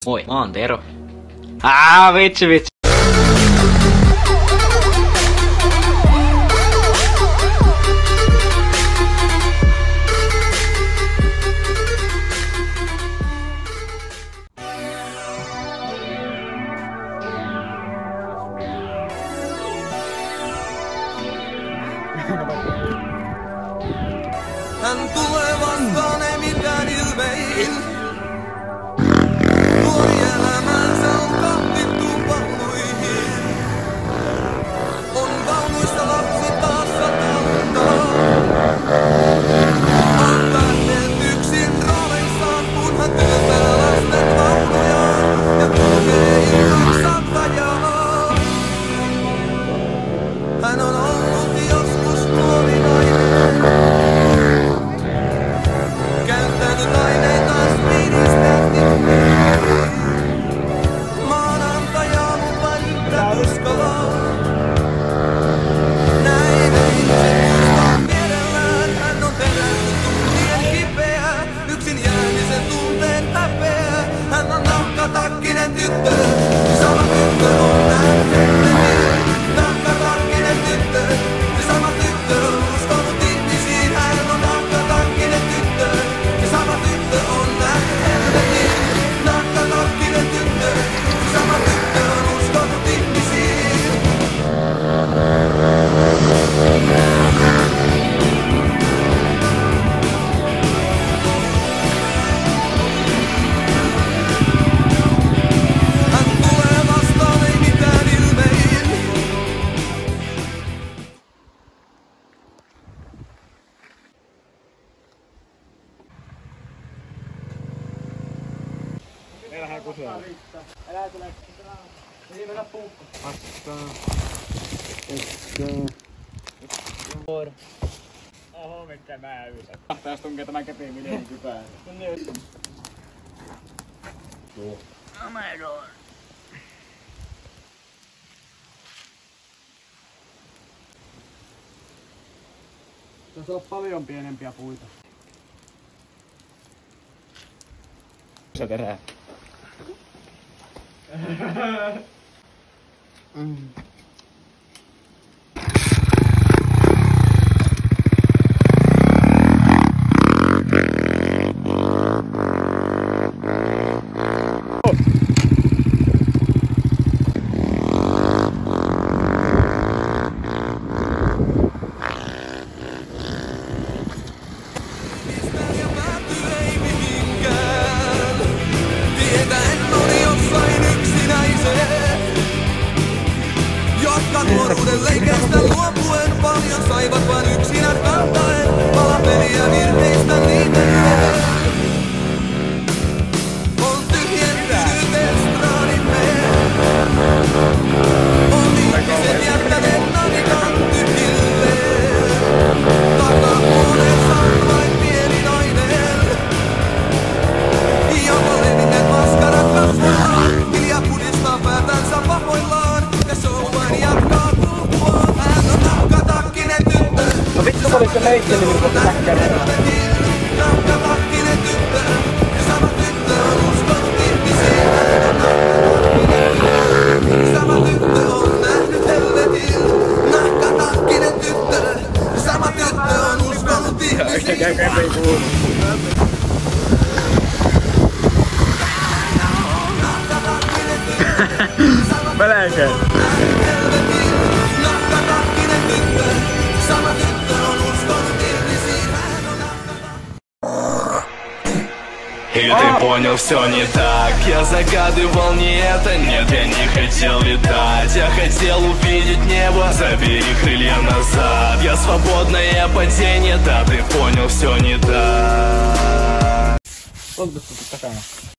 Moi, mä oon Tero. Vitsi. Hän tulee vastaan, ei mitään ilmein. Nuori elämänsä on kattittu vaunuihin. On vaunuissa lapsi taas satalta. On lähtenyt yksin rooleissaan, kun hän työntää lasten vaunujaan. Ja kulkee ilman sattajaa. Hän on ollut joskus nuori nainen. Käyttänyt aineitaan spiristästi. Maanantajaa mun vain yhtä tuskaa. Näin ei se muista mielellään. Hän on perännyt tuntien kipeä. Yksin jäämisen tunteen häpeä. Hän on nahkatakkinen tyttö. Sama tyttö on nähnyt. Nahkatakkinen tyttö. Sama tyttö on uskonut ihmisiin. Hän on nahkatakkinen tyttö. Sama tyttö on nähnyt helvetin. Nahkatakkinen tyttö. Sama tyttö on uskonut ihmisiin. Hän tulee vastaan, ei mitään ilmein. Meillähän kusee. Älä tule. Ei mennä puukko. Vastaan. Oho, mitkä mä ysät. Tahtais tunkee tämän kepin miljoonin kypää. Tuo. Oh my god. Tässä on paljon pienempiä puita. Se terää. Nuoruuden leikeistä luopuen paljon saivat vain yksinään kantaen palapeliä virheistä niitä. On tyhjentynyt estraadimme. On ihmiset jättäneet nanikan tyhjilleen. Takahuoneessa on vain pieni nainen. Joka levinneet maskarat kasvoillaan. Hiljaa pudistaa päätänsä pahoillaan. Ja show vain jatkaa kulkuaan. Hän on nahkatakkinen tyttö. No vittu oli se leikkeli, kun se säkkäinen. Nahkatakkinen tyttö. Sama tyttö on uskonut ihmisiin. Sama tyttö on nähnyt helvetin. Nahkatakkinen tyttö. Sama tyttö on uskonut ihmisiin. Pelääkö? И ты понял, все не так. Я загадывал не это, нет, я не хотел летать. Я хотел увидеть небо, забери крылья назад. Я свободное падение, да, ты понял, все не так. Onko takana?